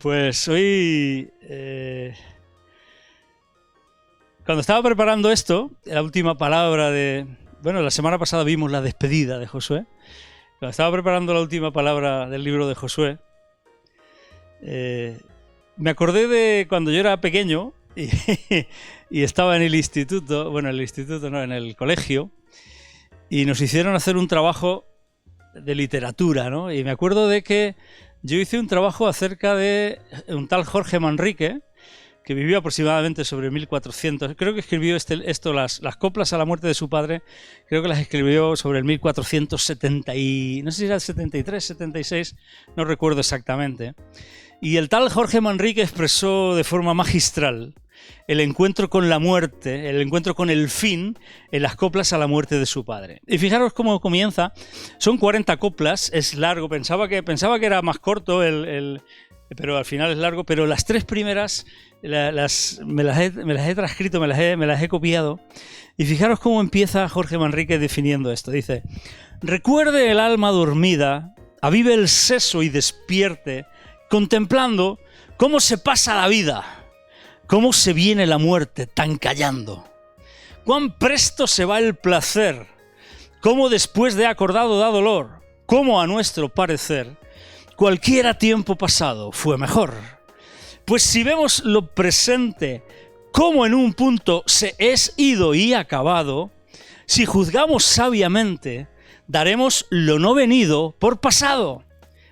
Pues hoy, cuando estaba preparando esto, la última palabra bueno, la semana pasada vimos la despedida de Josué. Cuando estaba preparando la última palabra del libro de Josué, me acordé de cuando yo era pequeño y estaba en el instituto, bueno, en el instituto no, en el colegio, y nos hicieron hacer un trabajo de literatura, ¿no? Y me acuerdo de que yo hice un trabajo acerca de un tal Jorge Manrique, que vivió aproximadamente sobre 1400. Creo que escribió las coplas a la muerte de su padre, creo que las escribió sobre el 1470 y no sé si era el 73, 76, no recuerdo exactamente. Y el tal Jorge Manrique expresó de forma magistral el encuentro con la muerte, el encuentro con el fin en las coplas a la muerte de su padre. Y fijaros cómo comienza. Son 40 coplas, es largo. Pensaba que era más corto, pero al final es largo. Pero las tres primeras me las he transcrito, me las he copiado. Y fijaros cómo empieza Jorge Manrique definiendo esto. Dice: recuerde el alma dormida, avive el seso y despierte, contemplando cómo se pasa la vida. ¿Cómo se viene la muerte tan callando? ¿Cuán presto se va el placer? ¿Cómo después de acordado da dolor? ¿Cómo a nuestro parecer cualquiera tiempo pasado fue mejor? Pues si vemos lo presente, cómo en un punto se es ido y acabado, si juzgamos sabiamente, daremos lo no venido por pasado.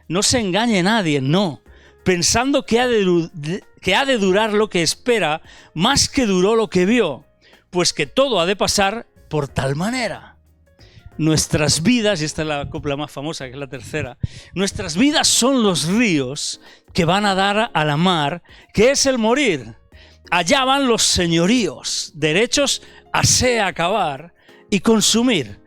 No se engañe nadie, no, pensando que ha de durar lo que espera, más que duró lo que vio, pues que todo ha de pasar por tal manera. Nuestras vidas, y esta es la copla más famosa, que es la tercera, nuestras vidas son los ríos que van a dar a la mar, que es el morir. Allá van los señoríos, derechos a se acabar y consumir.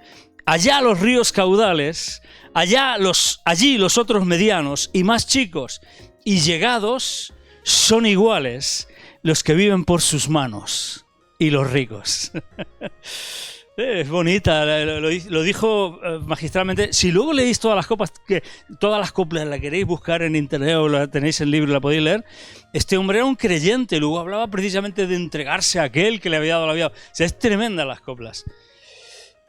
Allá los ríos caudales, allí los otros medianos y más chicos, y llegados son iguales los que viven por sus manos y los ricos. Es bonita, lo dijo magistralmente. Si luego leéis todas las coplas la queréis buscar en internet o la tenéis en libro y la podéis leer, este hombre era un creyente, luego hablaba precisamente de entregarse a aquel que le había dado la vida. O sea, es tremenda las coplas.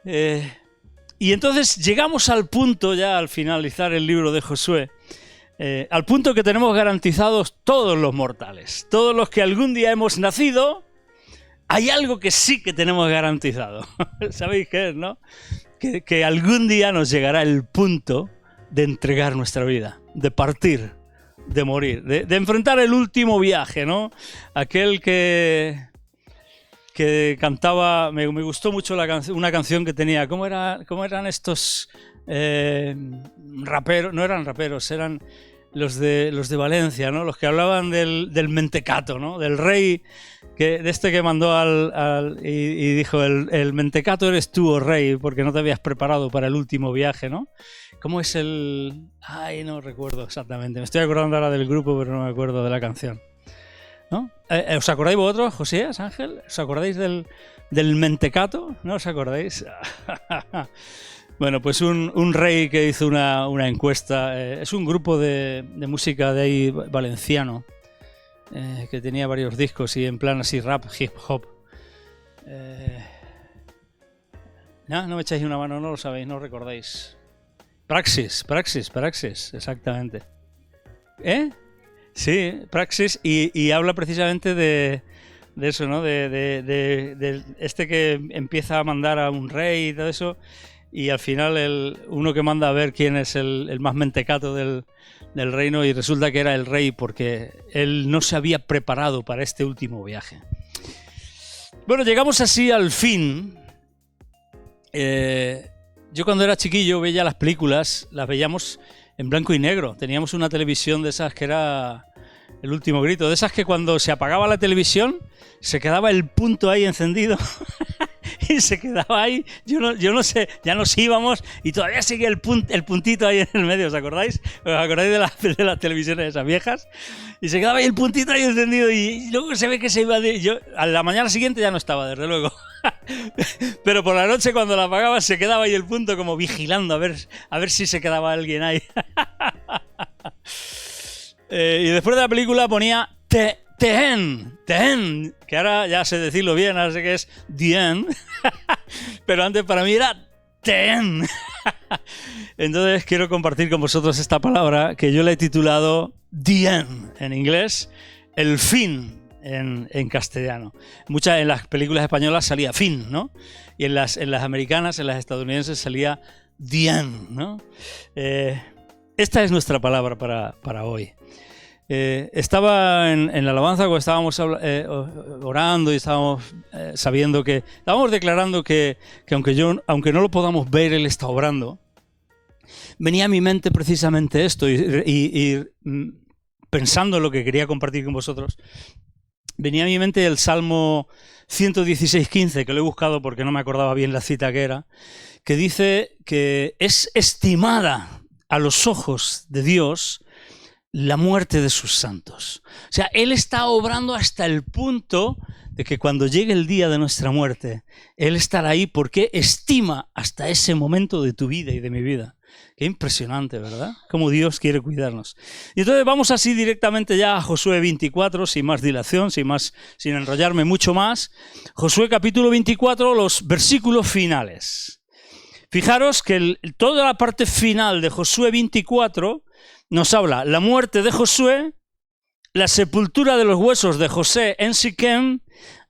Y entonces llegamos al punto, ya al finalizar el libro de Josué, al punto que tenemos garantizados todos los mortales, todos los que algún día hemos nacido. Hay algo que sí que tenemos garantizado. ¿Sabéis qué es, no? Que algún día nos llegará el punto de entregar nuestra vida, de partir, de morir, de enfrentar el último viaje, ¿no? Aquel que cantaba, me gustó mucho una canción que tenía. ¿Cómo eran estos raperos? No eran raperos, eran los de Valencia, ¿no? Los que hablaban del mentecato, ¿no? Del rey, de este que mandó y dijo: el mentecato eres tú, oh rey, porque no te habías preparado para el último viaje, ¿no? ¿Cómo es Ay, no recuerdo exactamente. Me estoy acordando ahora del grupo, pero no me acuerdo de la canción, ¿no? ¿Os acordáis vosotros, Josías, Ángel? ¿Os acordáis del mentecato? ¿No os acordáis? Bueno, pues un rey que hizo una encuesta, es un grupo de música de ahí valenciano, que tenía varios discos y en plan así rap, hip hop. ¿No me echáis una mano? No lo sabéis, no lo recordáis. Praxis, exactamente. Sí, Praxis, y habla precisamente de eso, ¿no? De este que empieza a mandar a un rey y todo eso. Y al final uno que manda a ver quién es el más mentecato del reino, y resulta que era el rey, porque él no se había preparado para este último viaje. Bueno, llegamos así al fin. Yo cuando era chiquillo veía las películas, las veíamos en blanco y negro. Teníamos una televisión de esas que era El último grito, de esas que cuando se apagaba la televisión se quedaba el punto ahí encendido y se quedaba ahí. Yo no sé, ya nos íbamos y todavía seguía el puntito ahí en el medio, ¿os acordáis? ¿Os acordáis de las televisiones esas viejas? Y se quedaba ahí el puntito ahí encendido y luego se ve que se iba a la mañana siguiente ya no estaba, desde luego. Pero por la noche cuando la apagaba se quedaba ahí el punto como vigilando a ver si se quedaba alguien ahí. Y después de la película ponía Tehen, que ahora ya sé decirlo bien, ahora sé que es Dien, pero antes para mí era Tehen. Entonces quiero compartir con vosotros esta palabra que yo le he titulado Dien en inglés, el fin en castellano. En las películas españolas salía fin, ¿no? Y en las americanas, en las estadounidenses salía Dien, ¿no? Esta es nuestra palabra para hoy. Estaba en la alabanza cuando estábamos orando y estábamos sabiendo que estábamos declarando que aunque no lo podamos ver, Él está obrando. Venía a mi mente precisamente esto y pensando en lo que quería compartir con vosotros, venía a mi mente el Salmo 116:15, que lo he buscado porque no me acordaba bien la cita que era, que dice que es estimada a los ojos de Dios la muerte de sus santos. O sea, Él está obrando hasta el punto de que cuando llegue el día de nuestra muerte, Él estará ahí porque estima hasta ese momento de tu vida y de mi vida. Qué impresionante, ¿verdad? Cómo Dios quiere cuidarnos. Y entonces vamos así directamente ya a Josué 24, sin más dilación, sin enrollarme mucho más. Josué capítulo 24, los versículos finales. Fijaros que toda la parte final de Josué 24 nos habla la muerte de Josué, la sepultura de los huesos de José en Siquem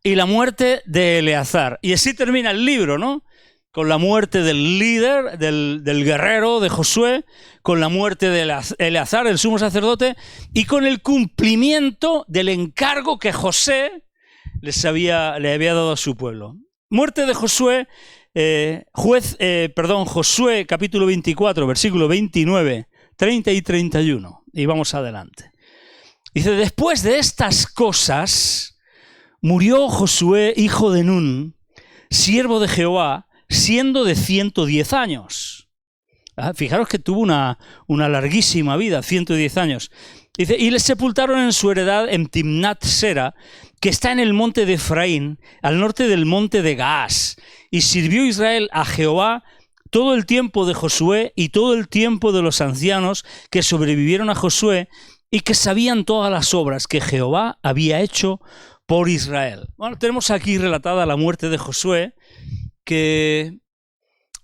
y la muerte de Eleazar. Y así termina el libro, ¿no? Con la muerte del líder, del guerrero de Josué, con la muerte de Eleazar, el sumo sacerdote, y con el cumplimiento del encargo que José le había dado a su pueblo. Muerte de Josué, Josué capítulo 24, versículo 29, 30 y 31. Y vamos adelante. Dice, después de estas cosas, murió Josué, hijo de Nun, siervo de Jehová, siendo de 110 años. Fijaros que tuvo una larguísima vida, 110 años. Dice, y le sepultaron en su heredad en Timnat Sera, que está en el monte de Efraín, al norte del monte de Gaas. Y sirvió Israel a Jehová todo el tiempo de Josué y todo el tiempo de los ancianos que sobrevivieron a Josué y que sabían todas las obras que Jehová había hecho por Israel. Bueno, tenemos aquí relatada la muerte de Josué, que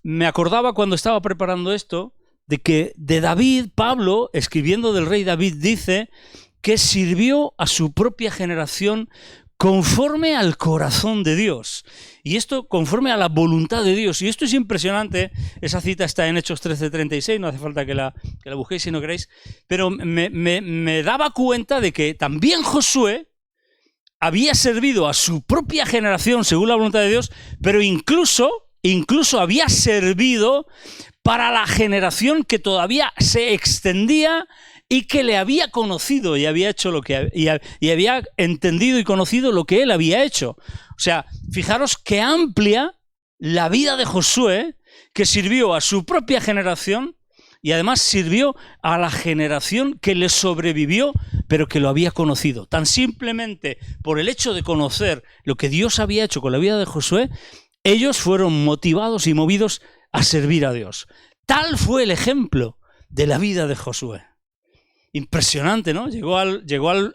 me acordaba cuando estaba preparando esto, de que de David, Pablo, escribiendo del rey David, dice que sirvió a su propia generación conforme al corazón de Dios. Y esto conforme a la voluntad de Dios. Y esto es impresionante. Esa cita está en Hechos 13:36, no hace falta que la busquéis si no queréis. Pero me daba cuenta de que también Josué había servido a su propia generación según la voluntad de Dios, pero incluso había servido para la generación que todavía se extendía y que le había conocido y había hecho y había entendido y conocido lo que él había hecho. O sea, fijaros qué amplia la vida de Josué, que sirvió a su propia generación y además sirvió a la generación que le sobrevivió, pero que lo había conocido. Tan simplemente por el hecho de conocer lo que Dios había hecho con la vida de Josué, ellos fueron motivados y movidos a servir a Dios. Tal fue el ejemplo de la vida de Josué. Impresionante, ¿no? Llegó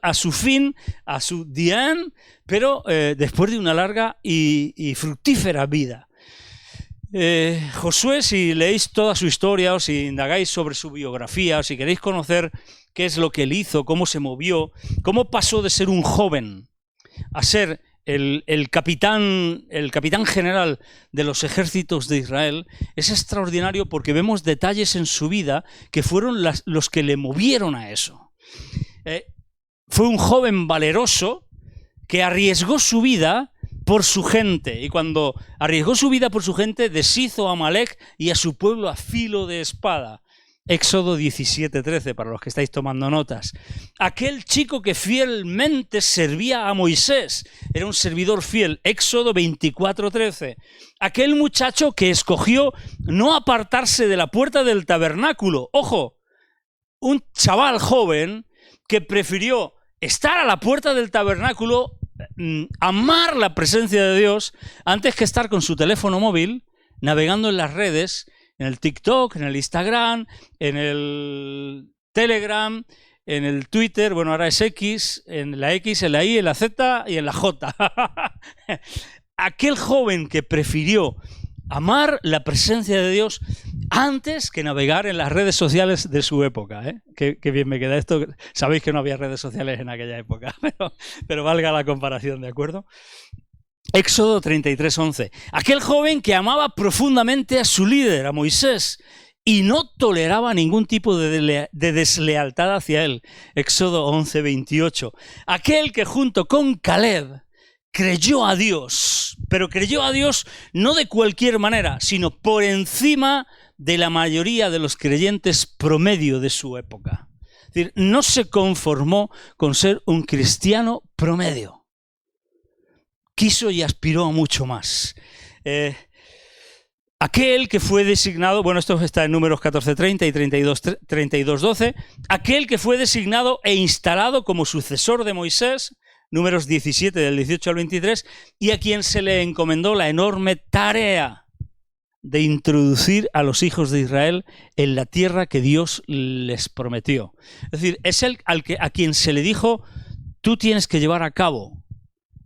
a su fin, a su dián, pero después de una larga y fructífera vida. Josué, si leéis toda su historia o si indagáis sobre su biografía o si queréis conocer qué es lo que él hizo, cómo se movió, cómo pasó de ser un joven a ser el capitán general de los ejércitos de Israel, es extraordinario porque vemos detalles en su vida que fueron los que le movieron a eso. Fue un joven valeroso que arriesgó su vida por su gente, y cuando arriesgó su vida por su gente, deshizo a Amalek y a su pueblo a filo de espada. Éxodo 17:13, para los que estáis tomando notas. Aquel chico que fielmente servía a Moisés, era un servidor fiel. Éxodo 24:13. Aquel muchacho que escogió no apartarse de la puerta del tabernáculo. Ojo, un chaval joven que prefirió estar a la puerta del tabernáculo, amar la presencia de Dios, antes que estar con su teléfono móvil, navegando en las redes, en el TikTok, en el Instagram, en el Telegram, en el Twitter, bueno, ahora es X, en la X, en la Y, en la Z y en la J. Aquel joven que prefirió amar la presencia de Dios antes que navegar en las redes sociales de su época. Qué bien me queda esto. Sabéis que no había redes sociales en aquella época, pero valga la comparación, ¿de acuerdo? Éxodo 33:11. Aquel joven que amaba profundamente a su líder, a Moisés, y no toleraba ningún tipo de deslealtad hacia él. Éxodo 11:28. Aquel que junto con Caleb creyó a Dios, pero creyó a Dios no de cualquier manera, sino por encima de la mayoría de los creyentes promedio de su época. Es decir, no se conformó con ser un cristiano promedio. Quiso y aspiró a mucho más. Aquel que fue designado, bueno, esto está en Números 14:30 y 32:12, aquel que fue designado e instalado como sucesor de Moisés, Números 17 del 18 al 23, y a quien se le encomendó la enorme tarea de introducir a los hijos de Israel en la tierra que Dios les prometió. Es decir, es a quien se le dijo, tú tienes que llevar a cabo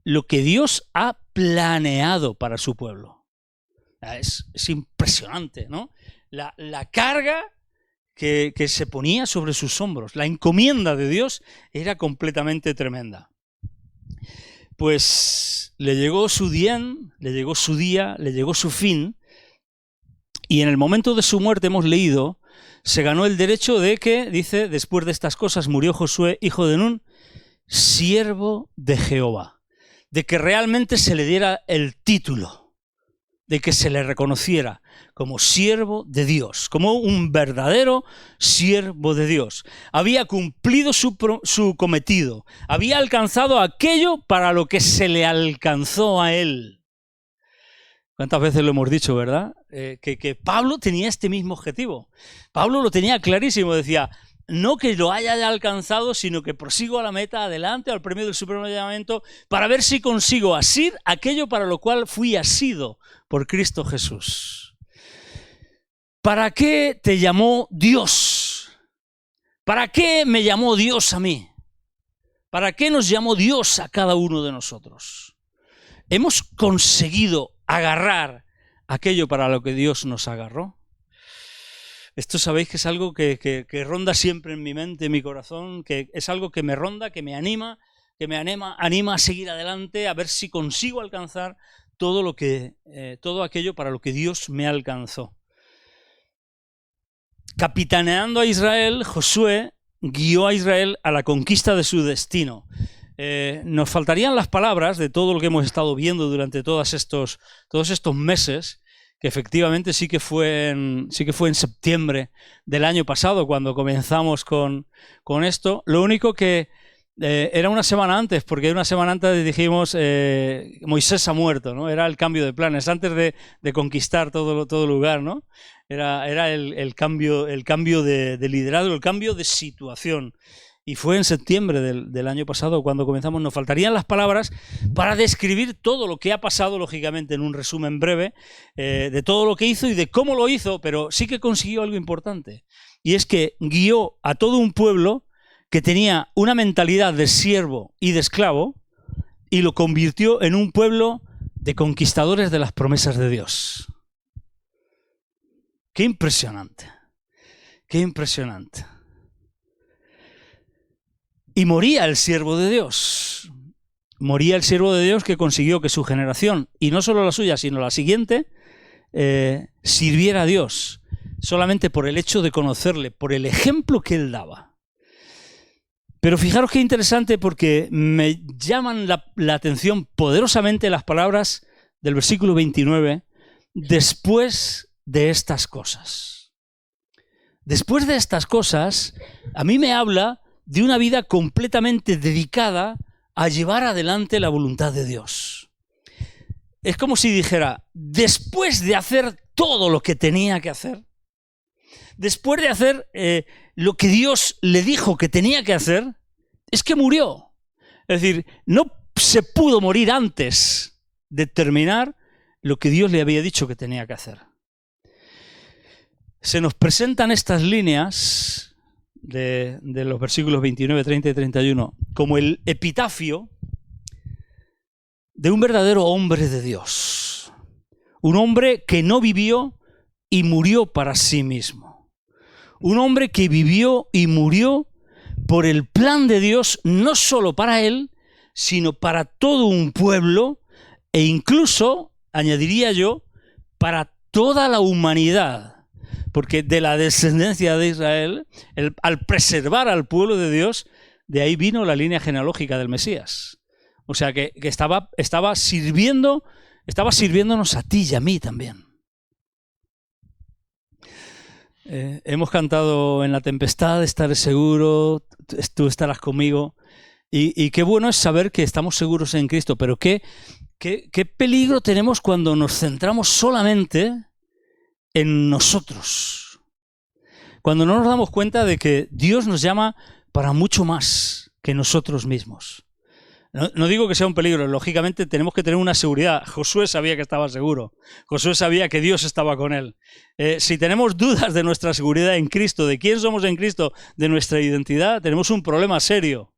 lo que Dios ha planeado para su pueblo. Es impresionante, ¿no? La carga que se ponía sobre sus hombros, la encomienda de Dios era completamente tremenda. Pues le llegó su dien, le llegó su día, le llegó su fin, y en el momento de su muerte hemos leído, se ganó el derecho de que, dice, después de estas cosas murió Josué, hijo de Nun, siervo de Jehová. De que realmente se le diera el título, de que se le reconociera como siervo de Dios, como un verdadero siervo de Dios. Había cumplido su cometido, había alcanzado aquello para lo que se le alcanzó a él. ¿Cuántas veces lo hemos dicho, verdad? Que Pablo tenía este mismo objetivo. Pablo lo tenía clarísimo, decía, no que lo haya ya alcanzado, sino que prosigo a la meta, adelante, al premio del supremo llamamiento, para ver si consigo asir aquello para lo cual fui asido por Cristo Jesús. ¿Para qué te llamó Dios? ¿Para qué me llamó Dios a mí? ¿Para qué nos llamó Dios a cada uno de nosotros? ¿Hemos conseguido agarrar aquello para lo que Dios nos agarró? Esto sabéis que es algo que ronda siempre en mi mente, en mi corazón, que es algo que me ronda, que me anima a seguir adelante, a ver si consigo alcanzar todo aquello para lo que Dios me alcanzó. Capitaneando a Israel, Josué guió a Israel a la conquista de su destino. Nos faltarían las palabras de todo lo que hemos estado viendo durante todos estos meses, que efectivamente sí que fue en septiembre del año pasado cuando comenzamos con esto. Lo único que era una semana antes, porque una semana antes dijimos Moisés ha muerto, ¿no? Era el cambio de planes, antes de conquistar todo lugar, ¿no? Era el cambio de liderazgo, el cambio de situación. Y fue en septiembre del año pasado cuando comenzamos. Nos faltarían las palabras para describir todo lo que ha pasado, lógicamente, en un resumen breve, de todo lo que hizo y de cómo lo hizo, pero sí que consiguió algo importante. Y es que guió a todo un pueblo que tenía una mentalidad de siervo y de esclavo y lo convirtió en un pueblo de conquistadores de las promesas de Dios. ¡Qué impresionante! ¡Qué impresionante! Y moría el siervo de Dios. Moría el siervo de Dios que consiguió que su generación, y no solo la suya, sino la siguiente, sirviera a Dios, solamente por el hecho de conocerle, por el ejemplo que él daba. Pero fijaros qué interesante, porque me llaman la atención poderosamente las palabras del versículo 29, después de estas cosas. después de estas cosas, a mí me habla de una vida completamente dedicada a llevar adelante la voluntad de Dios. Es como si dijera, después de hacer todo lo que tenía que hacer, después de hacer lo que Dios le dijo que tenía que hacer, es que murió. Es decir, no se pudo morir antes de terminar lo que Dios le había dicho que tenía que hacer. Se nos presentan estas líneas de los versículos 29, 30 y 31 como el epitafio de un verdadero hombre de Dios. Un hombre que no vivió y murió para sí mismo. Un hombre que vivió y murió por el plan de Dios, no solo para él, sino para todo un pueblo e incluso, añadiría yo, para toda la humanidad. Porque de la descendencia de Israel, al preservar al pueblo de Dios, de ahí vino la línea genealógica del Mesías. O sea que estaba sirviéndonos a ti y a mí también. Hemos cantado en la tempestad, estaré seguro, tú estarás conmigo. Y qué bueno es saber que estamos seguros en Cristo, pero qué peligro tenemos cuando nos centramos solamente en nosotros. Cuando no nos damos cuenta de que Dios nos llama para mucho más que nosotros mismos. No digo que sea un peligro, lógicamente tenemos que tener una seguridad. Josué sabía que estaba seguro, Josué sabía que Dios estaba con él. Si tenemos dudas de nuestra seguridad en Cristo, de quién somos en Cristo, de nuestra identidad, tenemos un problema serio.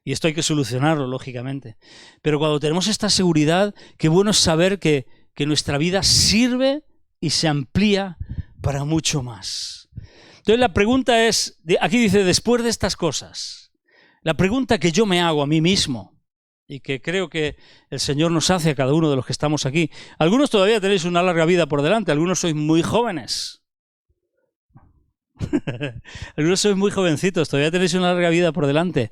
Y esto hay que solucionarlo, lógicamente. Pero cuando tenemos esta seguridad, qué bueno es saber que nuestra vida sirve y se amplía para mucho más. Entonces la pregunta es, aquí dice, después de estas cosas, la pregunta que yo me hago a mí mismo y que creo que el Señor nos hace a cada uno de los que estamos aquí. Algunos todavía tenéis una larga vida por delante, algunos sois muy jóvenes. Algunos sois muy jovencitos, todavía tenéis una larga vida por delante.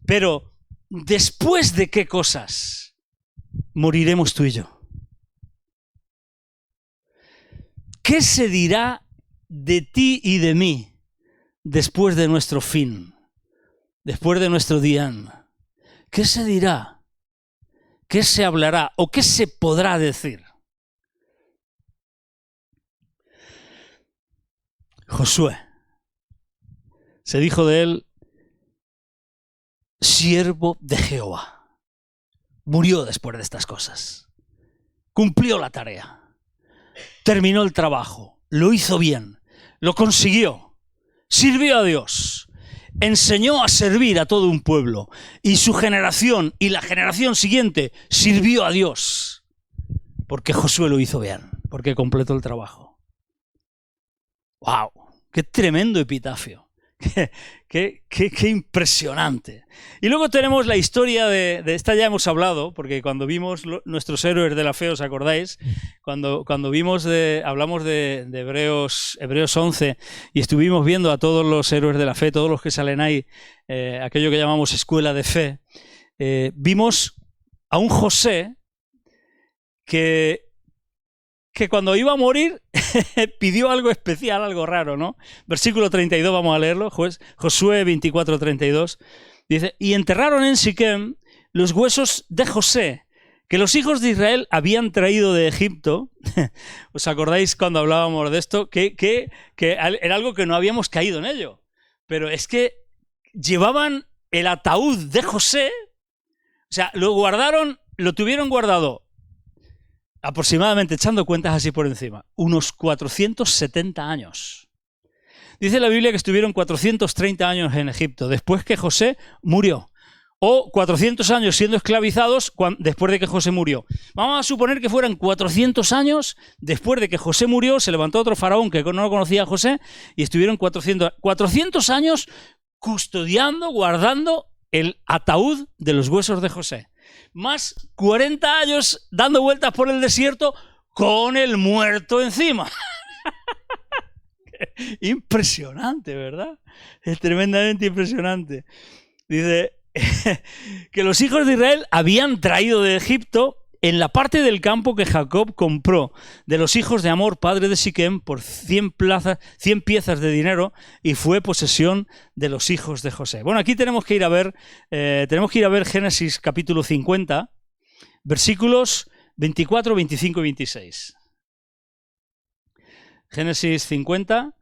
Pero, ¿después de qué cosas moriremos tú y yo? ¿Qué se dirá de ti y de mí después de nuestro fin? Después de nuestro día, ¿qué se dirá? ¿Qué se hablará? ¿O qué se podrá decir? Josué. Se dijo de él, siervo de Jehová. Murió después de estas cosas. Cumplió la tarea. Terminó el trabajo. Lo hizo bien. Lo consiguió. Sirvió a Dios. Enseñó a servir a todo un pueblo y su generación y la generación siguiente sirvió a Dios porque Josué lo hizo bien, porque completó el trabajo. ¡Wow! ¡Qué tremendo epitafio! ¡Qué impresionante! Y luego tenemos la historia de esta ya hemos hablado, porque cuando vimos nuestros héroes de la fe, ¿os acordáis? Cuando hablamos de Hebreos 11 y estuvimos viendo a todos los héroes de la fe, todos los que salen ahí, aquello que llamamos escuela de fe, vimos a un José que cuando iba a morir pidió algo especial, algo raro, ¿no? Versículo 32, vamos a leerlo, Josué 24, 32. Dice, y enterraron en Siquem los huesos de José, que los hijos de Israel habían traído de Egipto. ¿Os acordáis cuando hablábamos de esto? Que era algo que no habíamos caído en ello. Pero es que llevaban el ataúd de José, o sea, lo tuvieron guardado aproximadamente, echando cuentas así por encima, unos 470 años. Dice la Biblia que estuvieron 430 años en Egipto, después que José murió. O 400 años siendo esclavizados después de que José murió. Vamos a suponer que fueran 400 años después de que José murió, se levantó otro faraón que no conocía a José y estuvieron 400 años custodiando, guardando el ataúd de los huesos de José. Más 40 años dando vueltas por el desierto con el muerto encima. Impresionante, ¿verdad? Es tremendamente impresionante. Dice que los hijos de Israel habían traído de Egipto en la parte del campo que Jacob compró de los hijos de Hamor, padre de Siquem, por 100 piezas de dinero, y fue posesión de los hijos de José. Bueno, aquí tenemos que ir a ver Génesis capítulo 50, versículos 24, 25 y 26. Génesis 50,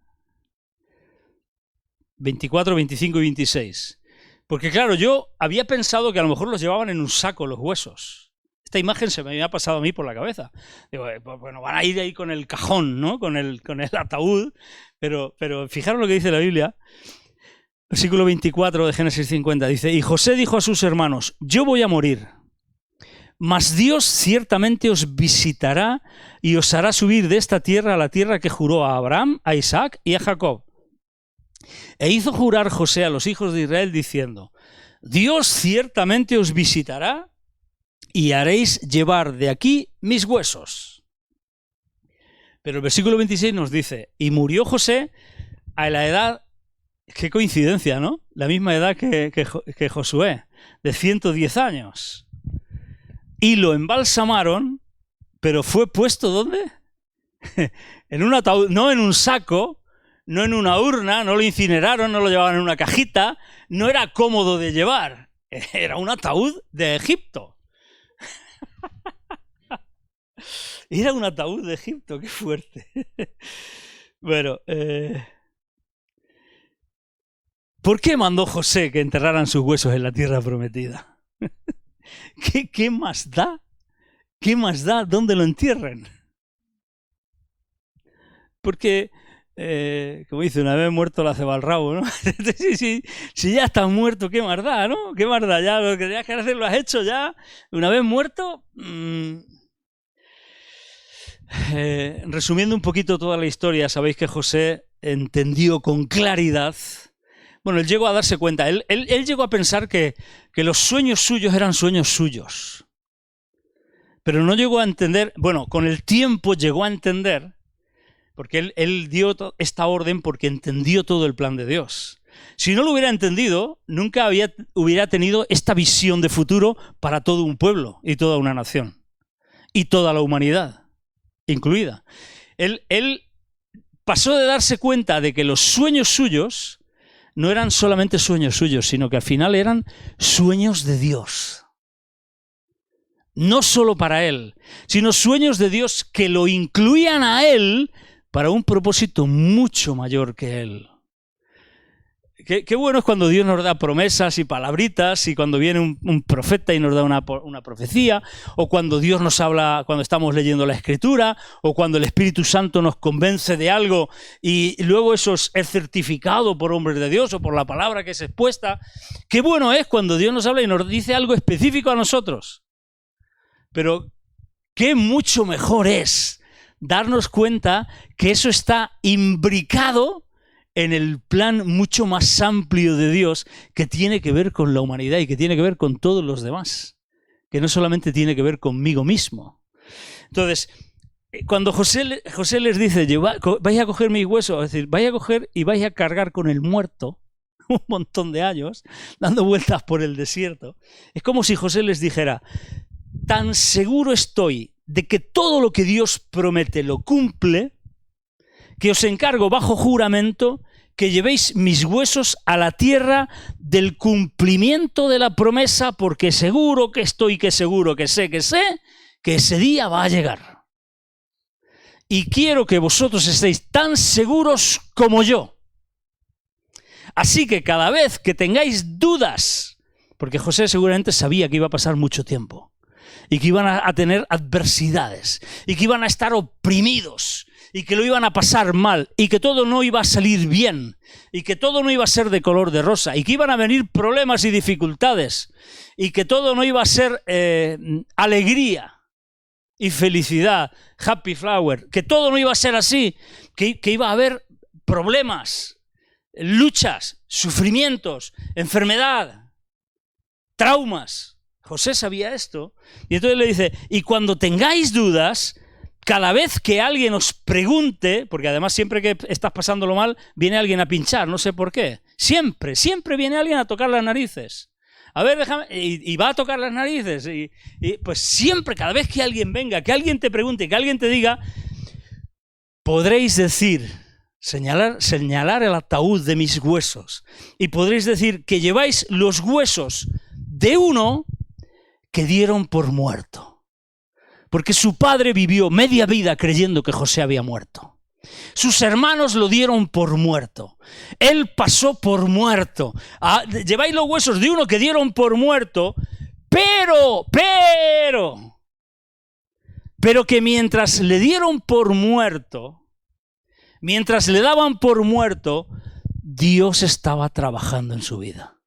24, 25 y 26. Porque claro, yo había pensado que a lo mejor los llevaban en un saco los huesos. Esta imagen se me había pasado a mí por la cabeza. Digo, bueno, van a ir ahí con el cajón, ¿no? Con el ataúd. Pero fijaros lo que dice la Biblia. Versículo 24 de Génesis 50 dice: y José dijo a sus hermanos: yo voy a morir, mas Dios ciertamente os visitará y os hará subir de esta tierra a la tierra que juró a Abraham, a Isaac y a Jacob. E hizo jurar José a los hijos de Israel diciendo: Dios ciertamente os visitará y haréis llevar de aquí mis huesos. Pero el versículo 26 nos dice: y murió José a la edad, qué coincidencia, ¿no? La misma edad que Josué, de 110 años. Y lo embalsamaron, pero fue puesto ¿dónde? En un ataúd, no en un saco, no en una urna, no lo incineraron, no lo llevaban en una cajita, no era cómodo de llevar, era un ataúd de Egipto. Era un ataúd de Egipto, qué fuerte. Bueno, ¿por qué mandó José que enterraran sus huesos en la tierra prometida? ¿Qué más da? ¿Qué más da dónde lo entierren? Porque, como dice, una vez muerto la ceba al rabo, ¿no? Si ya estás muerto, ¿qué más da, no? ¿Qué más da? Ya lo que tenías que hacer lo has hecho ya. Una vez muerto... resumiendo un poquito toda la historia, sabéis que José entendió con claridad... Bueno, él llegó a darse cuenta, él llegó a pensar que los sueños suyos eran sueños suyos. Pero no llegó a entender, bueno, con el tiempo llegó a entender, porque él dio esta orden porque entendió todo el plan de Dios. Si no lo hubiera entendido, nunca hubiera tenido esta visión de futuro para todo un pueblo y toda una nación. Y toda la humanidad, incluida. Él pasó de darse cuenta de que los sueños suyos no eran solamente sueños suyos, sino que al final eran sueños de Dios. No solo para él, sino sueños de Dios que lo incluían a él para un propósito mucho mayor que él. Qué bueno es cuando Dios nos da promesas y palabritas, y cuando viene un profeta y nos da una profecía, o cuando Dios nos habla cuando estamos leyendo la Escritura, o cuando el Espíritu Santo nos convence de algo y luego eso es certificado por hombres de Dios o por la palabra que es expuesta. Qué bueno es cuando Dios nos habla y nos dice algo específico a nosotros. Pero qué mucho mejor es darnos cuenta que eso está imbricado en el plan mucho más amplio de Dios, que tiene que ver con la humanidad y que tiene que ver con todos los demás, que no solamente tiene que ver conmigo mismo. Entonces, cuando José les dice: vais a coger mis huesos, es decir, vais a coger y vais a cargar con el muerto un montón de años, dando vueltas por el desierto, es como si José les dijera: tan seguro estoy de que todo lo que Dios promete lo cumple, que os encargo bajo juramento que llevéis mis huesos a la tierra del cumplimiento de la promesa, porque seguro que estoy, que seguro que sé, que ese día va a llegar. Y quiero que vosotros estéis tan seguros como yo. Así que cada vez que tengáis dudas, porque José seguramente sabía que iba a pasar mucho tiempo, y que iban a tener adversidades, y que iban a estar oprimidos, y que lo iban a pasar mal, y que todo no iba a salir bien, y que todo no iba a ser de color de rosa, y que iban a venir problemas y dificultades, y que todo no iba a ser alegría y felicidad, happy flower, que todo no iba a ser así, que iba a haber problemas, luchas, sufrimientos, enfermedad, traumas. José sabía esto, y entonces le dice: y cuando tengáis dudas, cada vez que alguien os pregunte, porque además siempre que estás pasándolo mal, viene alguien a pinchar, no sé por qué. Siempre viene alguien a tocar las narices, A ver, déjame. Y va a tocar las narices. Y pues siempre, cada vez que alguien venga, que alguien te pregunte, que alguien te diga, podréis decir, señalar el ataúd de mis huesos. Y podréis decir que lleváis los huesos de uno que dieron por muerto. Porque su padre vivió media vida creyendo que José había muerto. Sus hermanos lo dieron por muerto. Él pasó por muerto. Lleváis los huesos de uno que dieron por muerto, pero que mientras le dieron por muerto, mientras le daban por muerto, Dios estaba trabajando en su vida.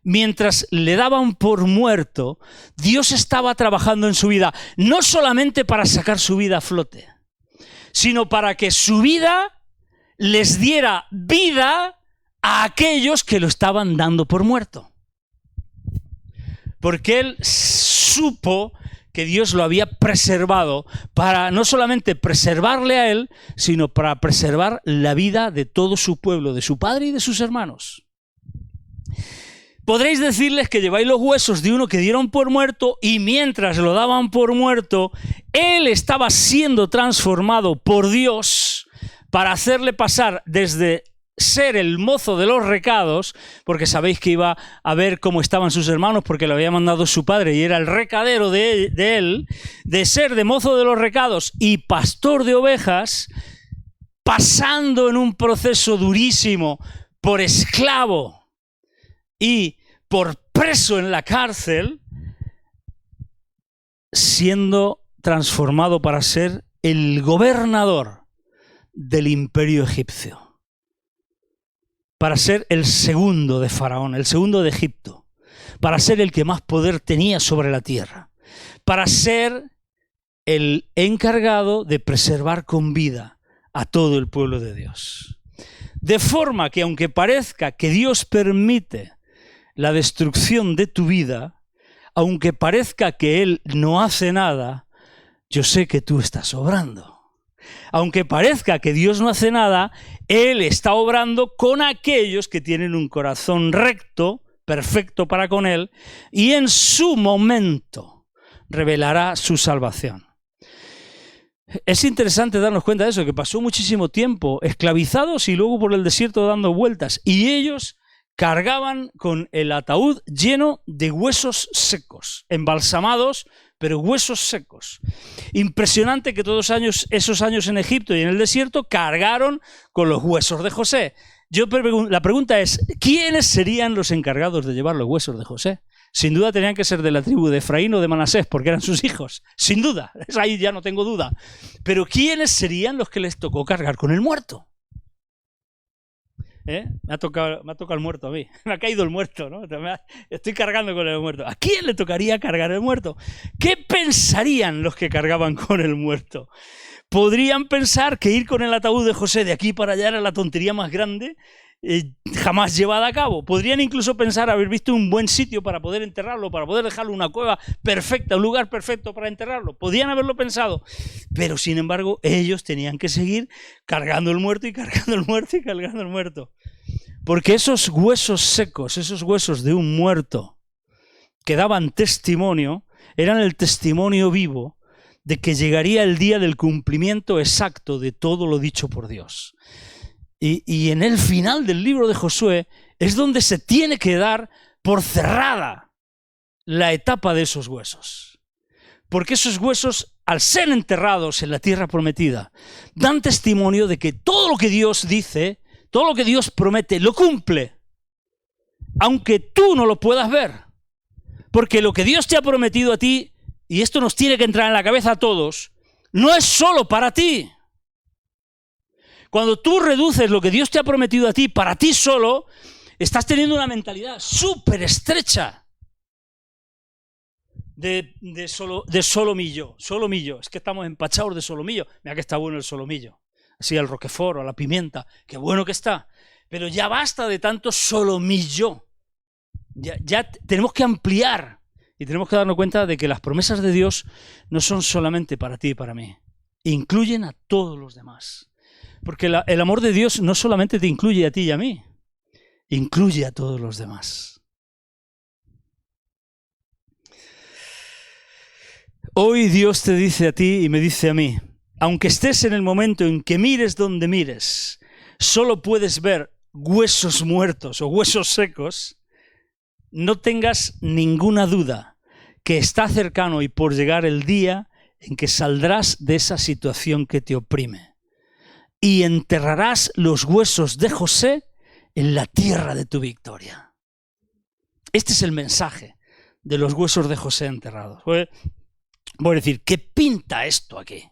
Mientras le daban por muerto, Dios estaba trabajando en su vida, no solamente para sacar su vida a flote, sino para que su vida les diera vida a aquellos que lo estaban dando por muerto. Porque él supo que Dios lo había preservado para no solamente preservarle a él, sino para preservar la vida de todo su pueblo, de su padre y de sus hermanos. Podréis decirles que lleváis los huesos de uno que dieron por muerto, y mientras lo daban por muerto, él estaba siendo transformado por Dios para hacerle pasar desde ser el mozo de los recados, porque sabéis que iba a ver cómo estaban sus hermanos porque lo había mandado su padre y era el recadero de él, de ser de mozo de los recados y pastor de ovejas, pasando en un proceso durísimo por esclavo y por preso en la cárcel, siendo transformado para ser el gobernador del imperio egipcio, para ser el segundo de Faraón, el segundo de Egipto, para ser el que más poder tenía sobre la tierra, para ser el encargado de preservar con vida a todo el pueblo de Dios. De forma que aunque parezca que Dios permite la destrucción de tu vida, aunque parezca que Él no hace nada, yo sé que tú estás obrando. Aunque parezca que Dios no hace nada, Él está obrando con aquellos que tienen un corazón recto, perfecto para con Él, y en su momento revelará su salvación. Es interesante darnos cuenta de eso, que pasó muchísimo tiempo esclavizados y luego por el desierto dando vueltas, y ellos cargaban con el ataúd lleno de huesos secos, embalsamados, pero huesos secos. Impresionante que todos esos años en Egipto y en el desierto cargaron con los huesos de José. La pregunta es, ¿quiénes serían los encargados de llevar los huesos de José? Sin duda tenían que ser de la tribu de Efraín o de Manasés, porque eran sus hijos. Sin duda, ahí ya no tengo duda. Pero ¿quiénes serían los que les tocó cargar con el muerto? Me ha tocado el muerto a mí. Me ha caído el muerto, ¿no? Estoy cargando con el muerto. ¿A quién le tocaría cargar el muerto? ¿Qué pensarían los que cargaban con el muerto? ¿Podrían pensar que ir con el ataúd de José de aquí para allá era la tontería más grande jamás llevada a cabo? Podrían incluso pensar haber visto un buen sitio para poder enterrarlo, para poder dejarlo en una cueva perfecta, un lugar perfecto para enterrarlo. Podían haberlo pensado, pero sin embargo ellos tenían que seguir cargando el muerto y cargando el muerto y cargando el muerto. Porque esos huesos secos, esos huesos de un muerto que daban testimonio, eran el testimonio vivo de que llegaría el día del cumplimiento exacto de todo lo dicho por Dios. Y en el final del libro de Josué es donde se tiene que dar por cerrada la etapa de esos huesos. Porque esos huesos, al ser enterrados en la tierra prometida, dan testimonio de que todo lo que Dios dice, todo lo que Dios promete, lo cumple. Aunque tú no lo puedas ver. Porque lo que Dios te ha prometido a ti, y esto nos tiene que entrar en la cabeza a todos, no es solo para ti. Cuando tú reduces lo que Dios te ha prometido a ti para ti solo, estás teniendo una mentalidad súper estrecha de solomillo. Solomillo, es que estamos empachados de solomillo. Mira que está bueno el solomillo. Así el roquefort o la pimienta, qué bueno que está. Pero ya basta de tanto solomillo. Ya tenemos que ampliar y tenemos que darnos cuenta de que las promesas de Dios no son solamente para ti y para mí. Incluyen a todos los demás. Porque el amor de Dios no solamente te incluye a ti y a mí, incluye a todos los demás. Hoy Dios te dice a ti y me dice a mí, aunque estés en el momento en que mires donde mires, solo puedes ver huesos muertos o huesos secos, no tengas ninguna duda que está cercano y por llegar el día en que saldrás de esa situación que te oprime y enterrarás los huesos de José en la tierra de tu victoria. Este es el mensaje de los huesos de José enterrados. Voy a decir, ¿qué pinta esto aquí?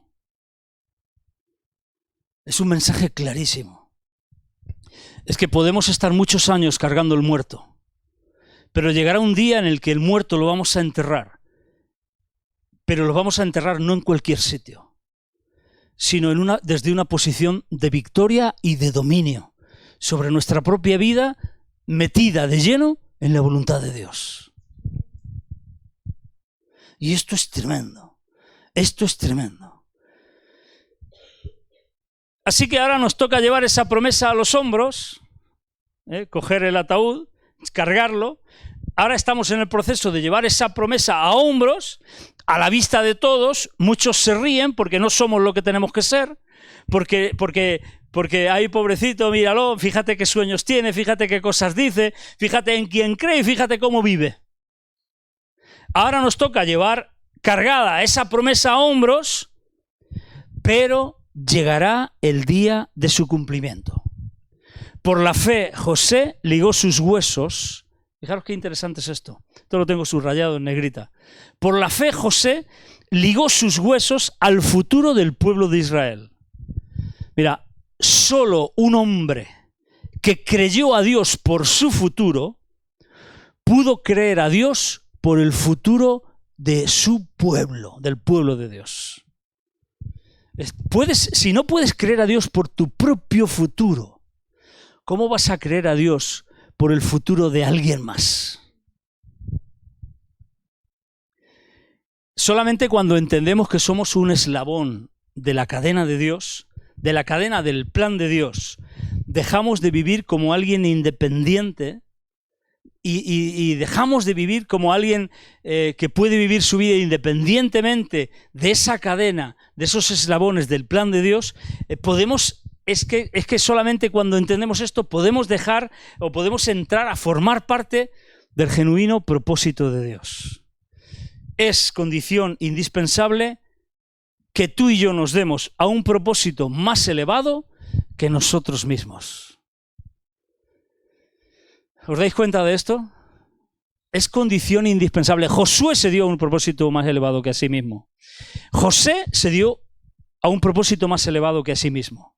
Es un mensaje clarísimo. Es que podemos estar muchos años cargando el muerto, pero llegará un día en el que el muerto lo vamos a enterrar, pero lo vamos a enterrar no en cualquier sitio, sino desde una posición de victoria y de dominio sobre nuestra propia vida, metida de lleno en la voluntad de Dios. Y esto es tremendo, esto es tremendo. Así que ahora nos toca llevar esa promesa a los hombros, coger el ataúd, cargarlo. Ahora estamos en el proceso de llevar esa promesa a hombros, a la vista de todos. Muchos se ríen porque no somos lo que tenemos que ser, porque ay, pobrecito, míralo, fíjate qué sueños tiene, fíjate qué cosas dice, fíjate en quién cree y fíjate cómo vive. Ahora nos toca llevar cargada esa promesa a hombros, pero llegará el día de su cumplimiento. Por la fe, José ligó sus huesos. Fijaros qué interesante es esto. Esto lo tengo subrayado en negrita. Por la fe, José ligó sus huesos al futuro del pueblo de Israel. Mira, solo un hombre que creyó a Dios por su futuro pudo creer a Dios por el futuro de su pueblo, del pueblo de Dios. Si no puedes creer a Dios por tu propio futuro, ¿cómo vas a creer a Dios por el futuro de alguien más? Solamente cuando entendemos que somos un eslabón de la cadena de Dios, de la cadena del plan de Dios, dejamos de vivir como alguien independiente y dejamos de vivir como alguien que puede vivir su vida independientemente de esa cadena, de esos eslabones del plan de Dios. Es que solamente cuando entendemos esto podemos dejar o podemos entrar a formar parte del genuino propósito de Dios. Es condición indispensable que tú y yo nos demos a un propósito más elevado que nosotros mismos. ¿Os dais cuenta de esto? Es condición indispensable. Josué se dio a un propósito más elevado que a sí mismo. José se dio a un propósito más elevado que a sí mismo.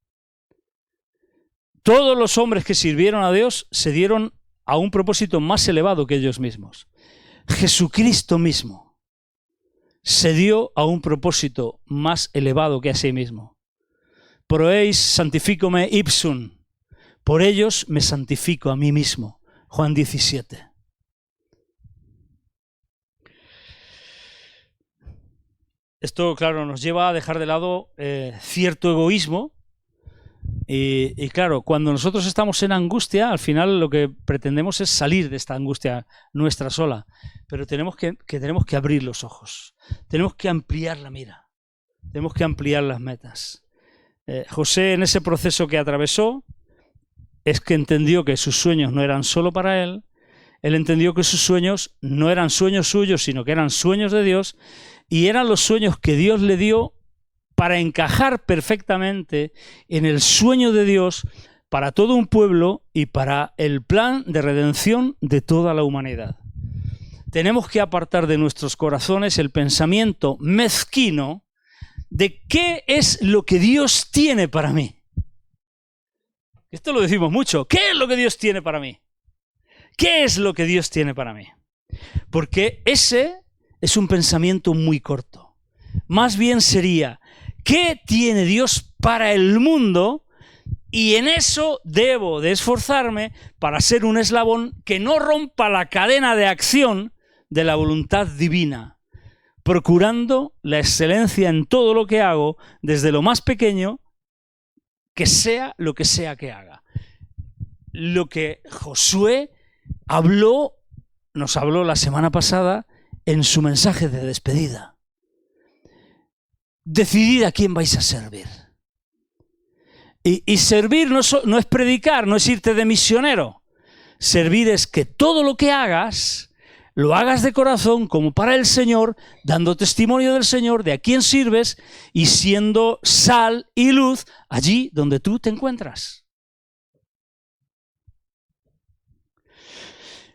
Todos los hombres que sirvieron a Dios se dieron a un propósito más elevado que ellos mismos. Jesucristo mismo se dio a un propósito más elevado que a sí mismo. Pro eis santificome ipsum. Por ellos me santifico a mí mismo. Juan 17. Esto, claro, nos lleva a dejar de lado cierto egoísmo. Y claro, cuando nosotros estamos en angustia, al final lo que pretendemos es salir de esta angustia nuestra sola. Pero tenemos que abrir los ojos. Tenemos que ampliar la mira. Tenemos que ampliar las metas. José, en ese proceso que atravesó, es que entendió que sus sueños no eran solo para él. Él entendió que sus sueños no eran sueños suyos, sino que eran sueños de Dios, y eran los sueños que Dios le dio para encajar perfectamente en el sueño de Dios para todo un pueblo y para el plan de redención de toda la humanidad. Tenemos que apartar de nuestros corazones el pensamiento mezquino de qué es lo que Dios tiene para mí. Esto lo decimos mucho. ¿Qué es lo que Dios tiene para mí? ¿Qué es lo que Dios tiene para mí? Porque ese es un pensamiento muy corto. Más bien sería, ¿qué tiene Dios para el mundo? Y en eso debo de esforzarme para ser un eslabón que no rompa la cadena de acción de la voluntad divina, procurando la excelencia en todo lo que hago, desde lo más pequeño, que sea lo que sea que haga. lo que Josué nos habló la semana pasada en su mensaje de despedida. Decidid a quién vais a servir. Y servir no es predicar, no es irte de misionero. Servir es que todo lo que hagas, lo hagas de corazón como para el Señor, dando testimonio del Señor, de a quién sirves y siendo sal y luz allí donde tú te encuentras.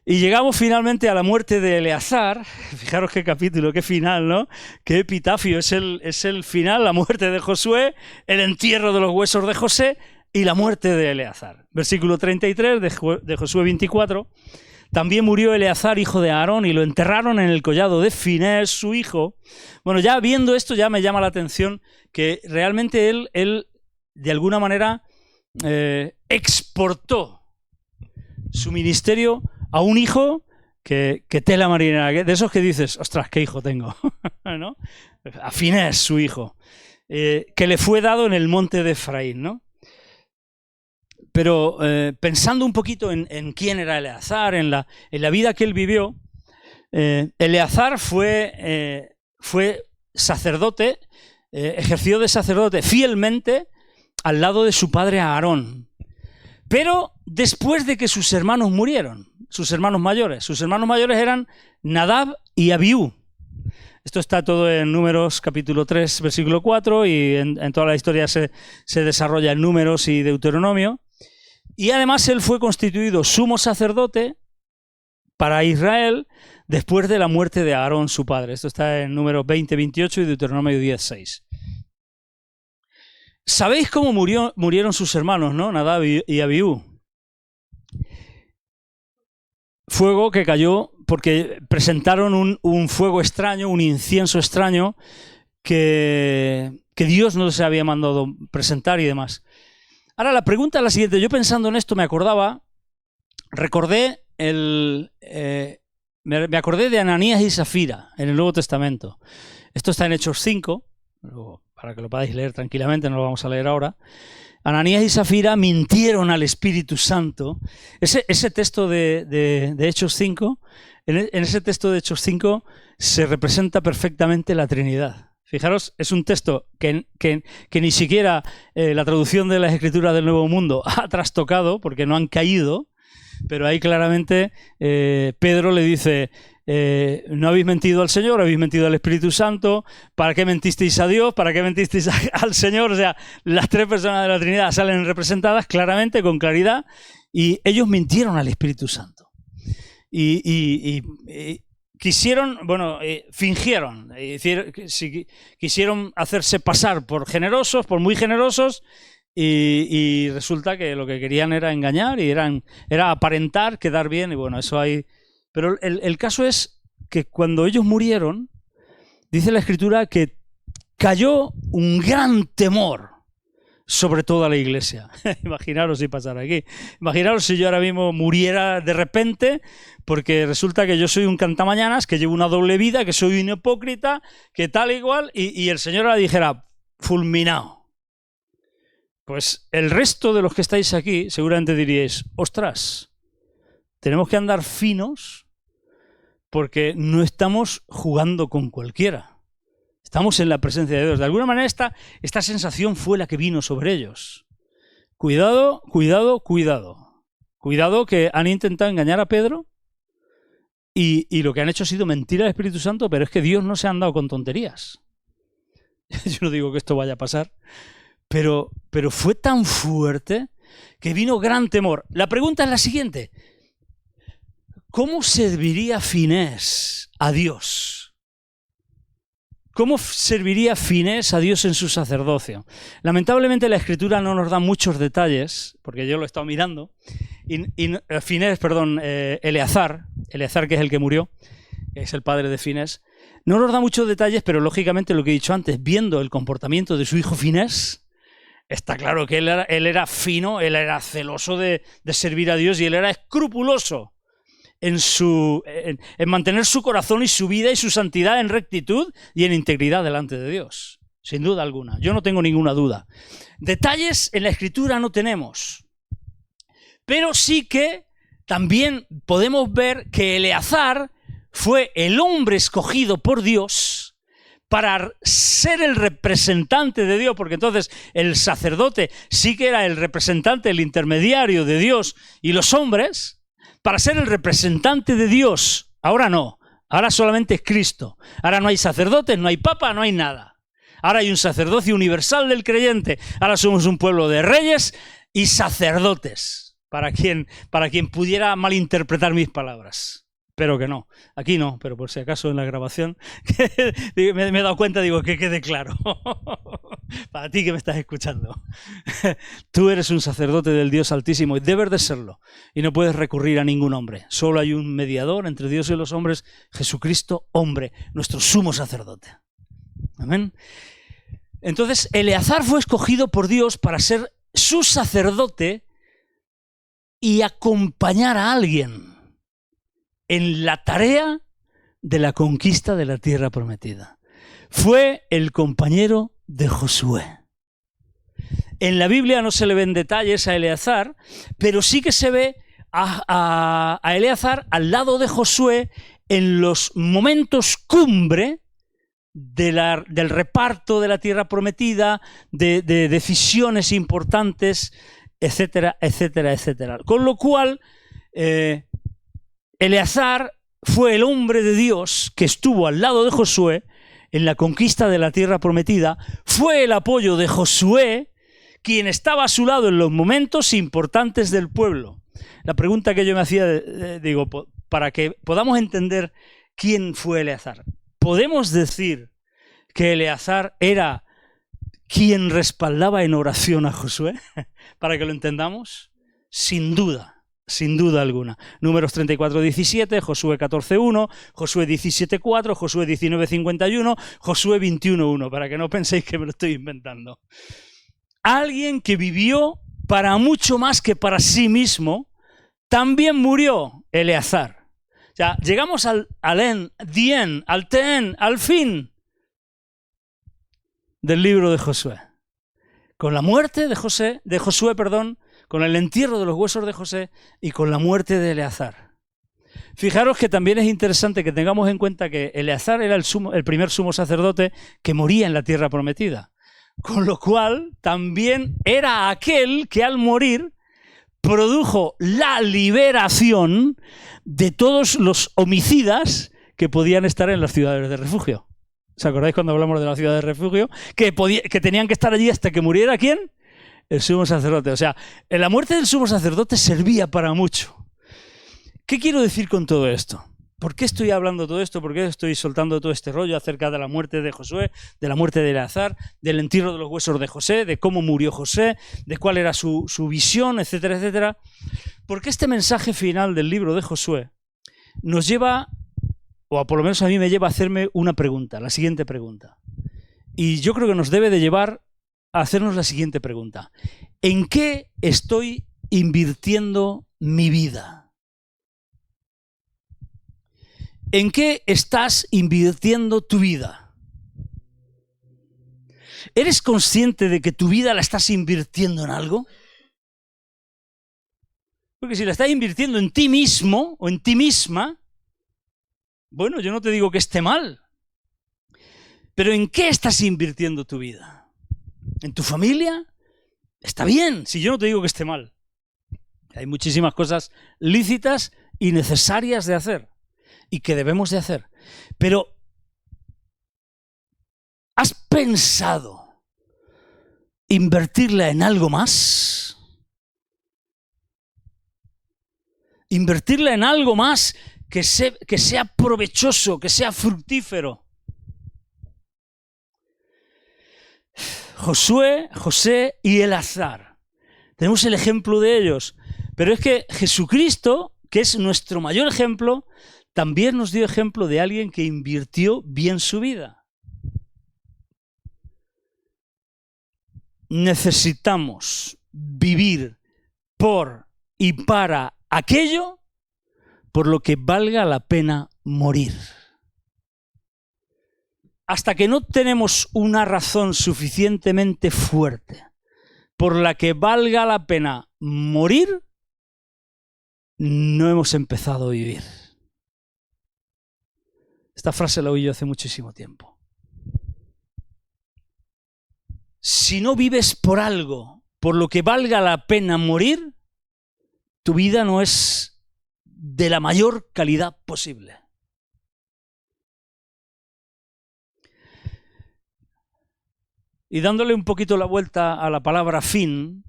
Y llegamos finalmente a la muerte de Eleazar. Fijaros qué capítulo, qué final, ¿no? Qué epitafio. Es el final, la muerte de Josué, el entierro de los huesos de José y la muerte de Eleazar. Versículo 33 de Josué 24. También murió Eleazar, hijo de Aarón, y lo enterraron en el collado de Finés, su hijo. Bueno, ya viendo esto ya me llama la atención que realmente él de alguna manera exportó su ministerio a un hijo que tela marinera, de esos que dices, ostras, qué hijo tengo, ¿no? A Finés, su hijo, que le fue dado en el monte de Efraín, ¿no? Pero pensando un poquito en quién era Eleazar, en la vida que él vivió, Eleazar fue sacerdote, ejerció de sacerdote fielmente al lado de su padre Aarón, pero después de que sus hermanos murieron. Sus hermanos mayores eran Nadab y Abiú. Esto está todo en Números capítulo 3, versículo 4, y en toda la historia se desarrolla en Números y Deuteronomio. Y además él fue constituido sumo sacerdote para Israel después de la muerte de Aarón, su padre. Esto está en Números 20, 28 y Deuteronomio 10, 6. ¿Sabéis cómo murieron sus hermanos, no? Nadab y Abiú. Fuego que cayó porque presentaron un fuego extraño, un incienso extraño que Dios no les había mandado presentar y demás. Ahora la pregunta es la siguiente. Yo pensando en esto me acordé de Ananías y Zafira en el Nuevo Testamento. Esto está en Hechos 5, para que lo podáis leer tranquilamente, no lo vamos a leer ahora. Ananías y Zafira mintieron al Espíritu Santo. Ese texto de Hechos 5, en ese texto de Hechos 5 se representa perfectamente la Trinidad. Fijaros, es un texto que ni siquiera la traducción de las Escrituras del Nuevo Mundo ha trastocado, porque no han caído, pero ahí claramente Pedro le dice... no habéis mentido al Señor, habéis mentido al Espíritu Santo. ¿Para qué mentisteis a Dios? ¿Para qué mentisteis al Señor? O sea, las tres personas de la Trinidad salen representadas claramente, con claridad, y ellos mintieron al Espíritu Santo. Y quisieron, fingieron, quisieron hacerse pasar por generosos, por muy generosos, y resulta que lo que querían era engañar y era aparentar, quedar bien, y bueno, eso hay... Pero el caso es que cuando ellos murieron, dice la Escritura que cayó un gran temor sobre toda la iglesia. Imaginaros si pasara aquí. Imaginaros si yo ahora mismo muriera de repente, porque resulta que yo soy un cantamañanas, que llevo una doble vida, que soy un hipócrita, que tal igual, y el Señor ahora dijera, fulminado. Pues el resto de los que estáis aquí seguramente diríais, ostras, tenemos que andar finos, porque no estamos jugando con cualquiera. Estamos en la presencia de Dios. De alguna manera esta sensación fue la que vino sobre ellos. Cuidado, cuidado, cuidado. Cuidado que han intentado engañar a Pedro y lo que han hecho ha sido mentir al Espíritu Santo, pero es que Dios no se ha andado con tonterías. Yo no digo que esto vaya a pasar, pero fue tan fuerte que vino gran temor. La pregunta es la siguiente. ¿Cómo serviría Finés a Dios? ¿Cómo serviría Finés a Dios en su sacerdocio? Lamentablemente la Escritura no nos da muchos detalles, porque yo lo he estado mirando, Eleazar, que es el que murió, es el padre de Finés, no nos da muchos detalles, pero lógicamente lo que he dicho antes, viendo el comportamiento de su hijo Finés, está claro que él era fino, él era celoso de servir a Dios y él era escrupuloso en mantener su corazón y su vida y su santidad en rectitud y en integridad delante de Dios, sin duda alguna. Yo no tengo ninguna duda. Detalles en la Escritura no tenemos, Pero sí que también podemos ver que Eleazar fue el hombre escogido por Dios para ser el representante de Dios, porque entonces el sacerdote sí que era el representante, el intermediario de Dios y los hombres, para ser el representante de Dios. Ahora no, ahora solamente es Cristo. Ahora no hay sacerdotes, no hay papa, no hay nada. Ahora hay un sacerdocio universal del creyente. Ahora somos un pueblo de reyes y sacerdotes, para quien pudiera malinterpretar mis palabras. Espero que no. Aquí no, pero por si acaso en la grabación me he dado cuenta, digo, que quede claro. Para ti que me estás escuchando. Tú eres un sacerdote del Dios Altísimo y debes de serlo. Y no puedes recurrir a ningún hombre. Solo hay un mediador entre Dios y los hombres, Jesucristo, hombre, nuestro sumo sacerdote. Amén. Entonces, Eleazar fue escogido por Dios para ser su sacerdote y acompañar a alguien en la tarea de la conquista de la tierra prometida. Fue el compañero de Josué. En la Biblia no se le ven detalles a Eleazar, pero sí que se ve a Eleazar al lado de Josué en los momentos cumbre del reparto de la tierra prometida, de decisiones importantes, etcétera, etcétera, etcétera. Con lo cual, Eleazar fue el hombre de Dios que estuvo al lado de Josué en la conquista de la tierra prometida, fue el apoyo de Josué, quien estaba a su lado en los momentos importantes del pueblo. La pregunta que yo me hacía, digo, para que podamos entender quién fue Eleazar. ¿Podemos decir que Eleazar era quien respaldaba en oración a Josué? Para que lo entendamos, sin duda alguna. Números 34:17, Josué 14:1, Josué 17:4, Josué 19:51, Josué 21:1, para que no penséis que me lo estoy inventando. Alguien que vivió para mucho más que para sí mismo, también murió Eleazar. O sea, llegamos al fin del libro de Josué. Con la muerte de Josué, con el entierro de los huesos de José y con la muerte de Eleazar. Fijaros que también es interesante que tengamos en cuenta que Eleazar era el primer sumo sacerdote que moría en la tierra prometida. Con lo cual también era aquel que al morir produjo la liberación de todos los homicidas que podían estar en las ciudades de refugio. ¿Os acordáis cuando hablamos de la ciudad de refugio? Que tenían que estar allí hasta que muriera ¿quién? El sumo sacerdote. O sea, la muerte del sumo sacerdote servía para mucho. ¿Qué quiero decir con todo esto? ¿Por qué estoy hablando todo esto? ¿Por qué estoy soltando todo este rollo acerca de la muerte de Josué, de la muerte de Eleazar, del entierro de los huesos de José, de cómo murió José, de cuál era su visión, etcétera, etcétera? Porque este mensaje final del libro de Josué nos lleva, o por lo menos a mí me lleva a hacerme una pregunta, la siguiente pregunta. Y yo creo que nos debe de llevar a hacernos la siguiente pregunta. ¿En qué estoy invirtiendo mi vida? ¿En qué estás invirtiendo tu vida? ¿Eres consciente de que tu vida la estás invirtiendo en algo? Porque si la estás invirtiendo en ti mismo o en ti misma, bueno, yo no te digo que esté mal, pero ¿en qué estás invirtiendo tu vida? ¿En tu familia? Está bien, si yo no te digo que esté mal. Hay muchísimas cosas lícitas y necesarias de hacer y que debemos de hacer. Pero, ¿has pensado invertirla en algo más? Invertirla en algo más que sea provechoso, que sea fructífero. Josué, José y Eleazar. Tenemos el ejemplo de ellos. Pero es que Jesucristo, que es nuestro mayor ejemplo, también nos dio ejemplo de alguien que invirtió bien su vida. Necesitamos vivir por y para aquello por lo que valga la pena morir. Hasta que no tenemos una razón suficientemente fuerte por la que valga la pena morir, no hemos empezado a vivir. Esta frase la oí yo hace muchísimo tiempo. Si no vives por algo, por lo que valga la pena morir, tu vida no es de la mayor calidad posible. Y dándole un poquito la vuelta a la palabra fin,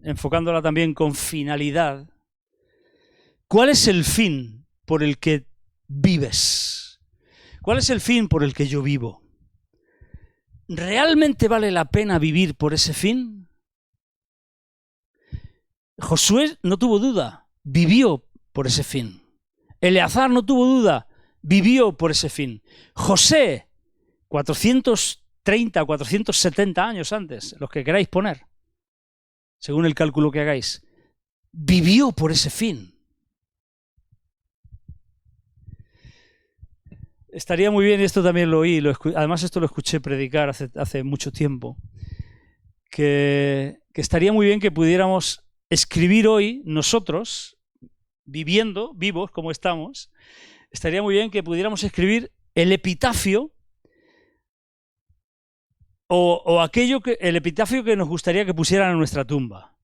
enfocándola también con finalidad, ¿cuál es el fin por el que vives? ¿Cuál es el fin por el que yo vivo? ¿Realmente vale la pena vivir por ese fin? Josué no tuvo duda, vivió por ese fin. Eleazar no tuvo duda, vivió por ese fin. José, 430 o 470 años antes, los que queráis poner, según el cálculo que hagáis, vivió por ese fin. Estaría muy bien, y esto también lo oí, además esto lo escuché predicar hace mucho tiempo, que estaría muy bien que pudiéramos escribir hoy nosotros, vivos como estamos, estaría muy bien que pudiéramos escribir el epitafio o el epitafio que nos gustaría que pusieran en nuestra tumba.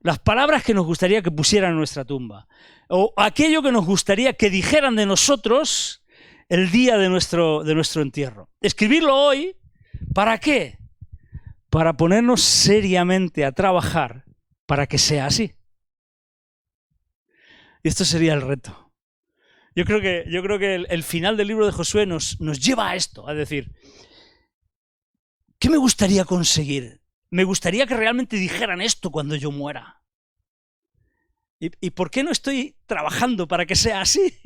Las palabras que nos gustaría que pusieran en nuestra tumba. O aquello que nos gustaría que dijeran de nosotros el día de nuestro entierro. Escribirlo hoy, ¿para qué? Para ponernos seriamente a trabajar para que sea así. Y esto sería el reto. Yo creo que el final del libro de Josué nos lleva a esto, a decir, ¿qué me gustaría conseguir? Me gustaría que realmente dijeran esto cuando yo muera. ¿Y por qué no estoy trabajando para que sea así?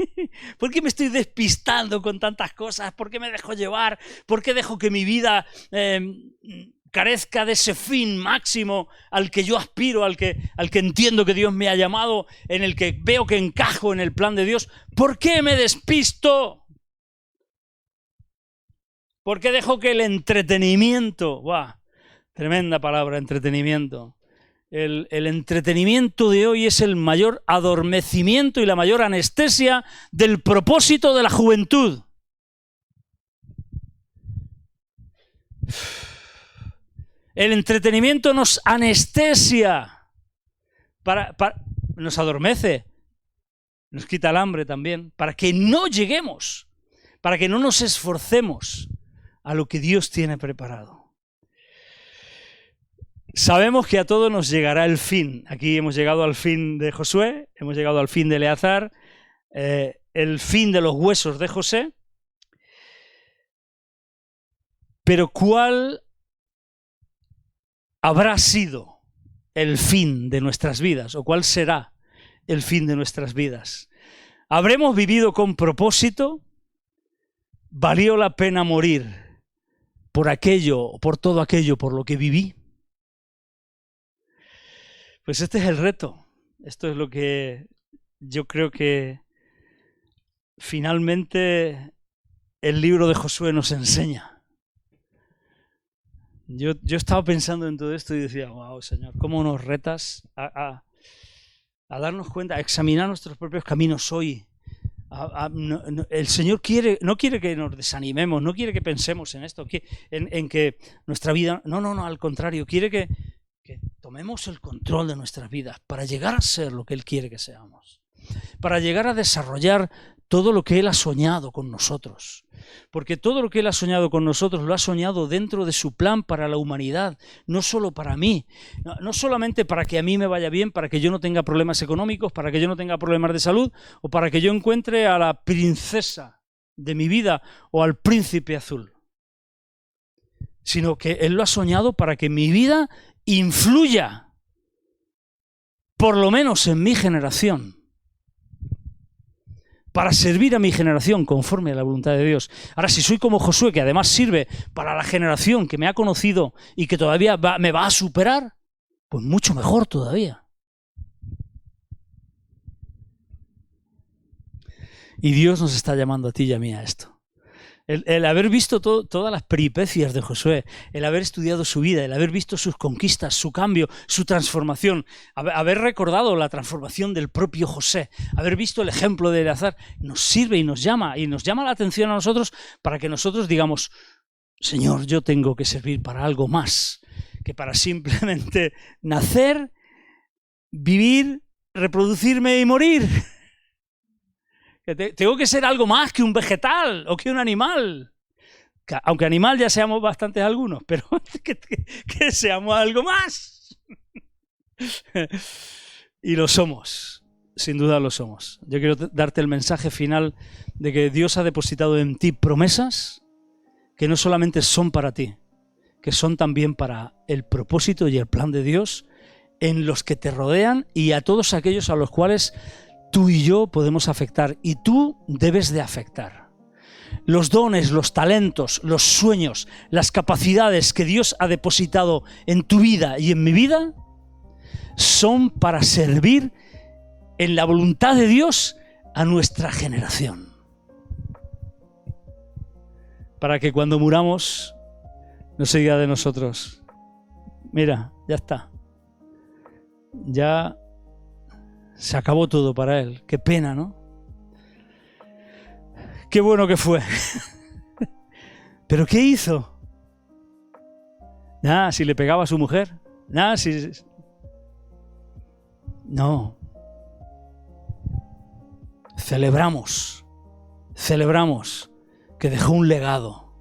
¿Por qué me estoy despistando con tantas cosas? ¿Por qué me dejo llevar? ¿Por qué dejo que mi vida carezca de ese fin máximo al que yo aspiro, al que entiendo que Dios me ha llamado, en el que veo que encajo en el plan de Dios? ¿Por qué me despisto? ¿Por qué dejo que el entretenimiento, tremenda palabra, entretenimiento? El entretenimiento de hoy es el mayor adormecimiento y la mayor anestesia del propósito de la juventud. El entretenimiento nos anestesia, nos adormece, nos quita el hambre también, para que no lleguemos, para que no nos esforcemos a lo que Dios tiene preparado. Sabemos que a todos nos llegará el fin. Aquí hemos llegado al fin de Josué, hemos llegado al fin de Eleazar, el fin de los huesos de José. Pero ¿cuál habrá sido el fin de nuestras vidas? ¿O cuál será el fin de nuestras vidas? ¿Habremos vivido con propósito? ¿Valió la pena morir por aquello, por todo aquello por lo que viví? Pues este es el reto. Esto es lo que yo creo que finalmente el libro de Josué nos enseña. Yo estaba pensando en todo esto y decía, wow, Señor, ¿cómo nos retas a darnos cuenta, a examinar nuestros propios caminos hoy? El Señor no quiere que nos desanimemos, no quiere que pensemos en esto, en que nuestra vida... No, al contrario, quiere que tomemos el control de nuestras vidas para llegar a ser lo que Él quiere que seamos, para llegar a desarrollar todo lo que Él ha soñado con nosotros, porque todo lo que Él ha soñado con nosotros lo ha soñado dentro de su plan para la humanidad, no solo para mí, no solamente para que a mí me vaya bien, para que yo no tenga problemas económicos, para que yo no tenga problemas de salud, o para que yo encuentre a la princesa de mi vida o al príncipe azul, sino que Él lo ha soñado para que mi vida influya, por lo menos en mi generación, para servir a mi generación conforme a la voluntad de Dios. Ahora, si soy como Josué, que además sirve para la generación que me ha conocido y que todavía me va a superar, pues mucho mejor todavía. Y Dios nos está llamando a ti y a mí a esto. El haber visto todas las peripecias de Josué, el haber estudiado su vida, el haber visto sus conquistas, su cambio, su transformación, haber recordado la transformación del propio José, haber visto el ejemplo de Eleazar, nos sirve y nos llama la atención a nosotros para que nosotros digamos, Señor, yo tengo que servir para algo más que para simplemente nacer, vivir, reproducirme y morir. Tengo que ser algo más que un vegetal o que un animal. Aunque animal ya seamos bastantes algunos, pero que seamos algo más. Y lo somos, sin duda lo somos. Yo quiero darte el mensaje final de que Dios ha depositado en ti promesas que no solamente son para ti, que son también para el propósito y el plan de Dios en los que te rodean y a todos aquellos a los cuales tú y yo podemos afectar, y tú debes de afectar. Los dones, los talentos, los sueños, las capacidades que Dios ha depositado en tu vida y en mi vida son para servir en la voluntad de Dios a nuestra generación. Para que cuando muramos no se diga de nosotros, mira, ya está. Ya se acabó todo para él. Qué pena, ¿no? Qué bueno que fue. ¿Pero qué hizo? Nada, si le pegaba a su mujer. Nada, si... No. Celebramos que dejó un legado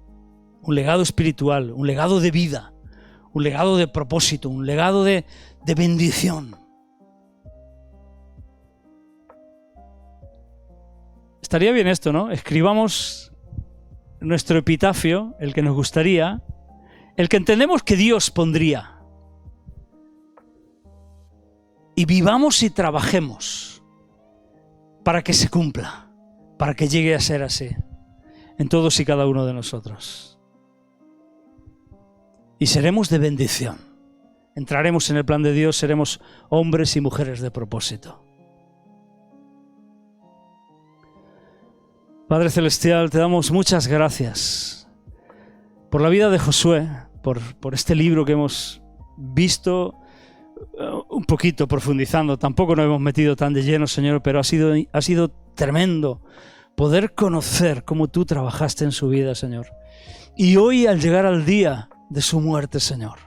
espiritual, un legado de vida, un legado de propósito, un legado de bendición. Estaría bien esto, ¿no? Escribamos nuestro epitafio, el que nos gustaría, el que entendemos que Dios pondría. Y vivamos y trabajemos para que se cumpla, para que llegue a ser así, en todos y cada uno de nosotros. Y seremos de bendición. Entraremos en el plan de Dios, seremos hombres y mujeres de propósito. Padre Celestial, te damos muchas gracias por la vida de Josué, por este libro que hemos visto un poquito profundizando. Tampoco nos hemos metido tan de lleno, Señor, pero ha sido tremendo poder conocer cómo tú trabajaste en su vida, Señor. Y hoy, al llegar al día de su muerte, Señor,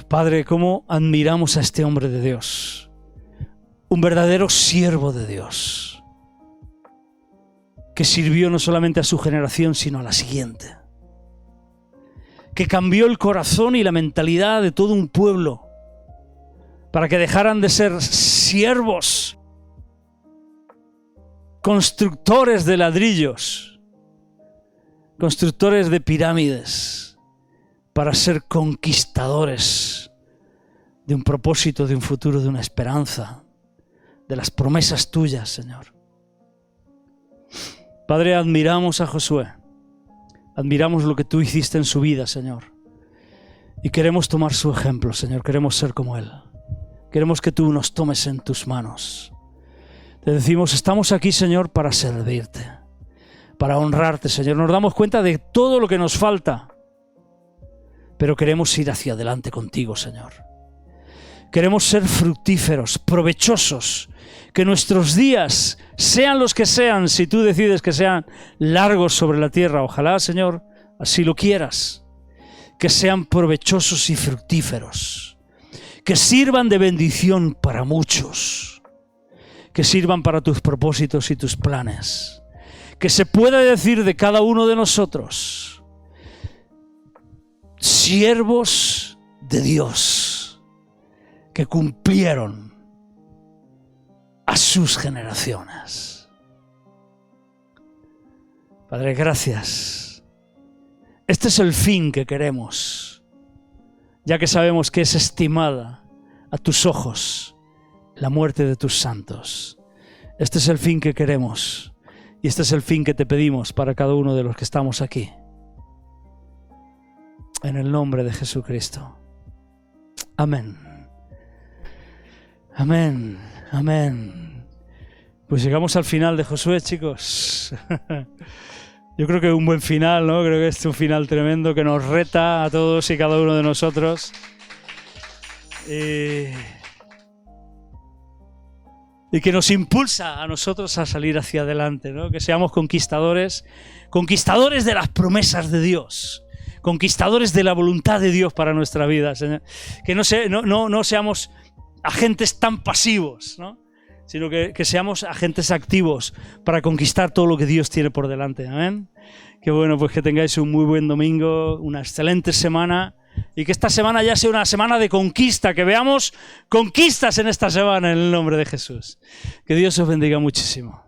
Padre, cómo admiramos a este hombre de Dios, un verdadero siervo de Dios, que sirvió no solamente a su generación, sino a la siguiente, que cambió el corazón y la mentalidad de todo un pueblo para que dejaran de ser siervos, constructores de ladrillos, constructores de pirámides, para ser conquistadores de un propósito, de un futuro, de una esperanza, de las promesas tuyas, Señor. Padre, admiramos a Josué, admiramos lo que tú hiciste en su vida, Señor, y queremos tomar su ejemplo, Señor, queremos ser como él, queremos que tú nos tomes en tus manos. Te decimos, estamos aquí, Señor, para servirte, para honrarte, Señor. Nos damos cuenta de todo lo que nos falta, pero queremos ir hacia adelante contigo, Señor. Queremos ser fructíferos, provechosos, que nuestros días, sean los que sean, si tú decides que sean largos sobre la tierra, ojalá, Señor, así lo quieras, que sean provechosos y fructíferos, que sirvan de bendición para muchos, que sirvan para tus propósitos y tus planes, que se pueda decir de cada uno de nosotros, siervos de Dios, que cumplieron a sus generaciones. Padre, gracias. Este es el fin que queremos, ya que sabemos que es estimada a tus ojos la muerte de tus santos. Este es el fin que queremos y este es el fin que te pedimos para cada uno de los que estamos aquí. En el nombre de Jesucristo. Amén. Amén. Amén. Pues llegamos al final de Josué, chicos. Yo creo que es un buen final, ¿no? Creo que es un final tremendo que nos reta a todos y cada uno de nosotros. Y que nos impulsa a nosotros a salir hacia adelante, ¿no? Que seamos conquistadores, conquistadores de las promesas de Dios, conquistadores de la voluntad de Dios para nuestra vida, Señor. Que no seamos agentes tan pasivos, ¿no? Sino que seamos agentes activos para conquistar todo lo que Dios tiene por delante. Amén. Qué bueno, pues que tengáis un muy buen domingo, una excelente semana, y que esta semana ya sea una semana de conquista, que veamos conquistas en esta semana en el nombre de Jesús. Que Dios os bendiga muchísimo.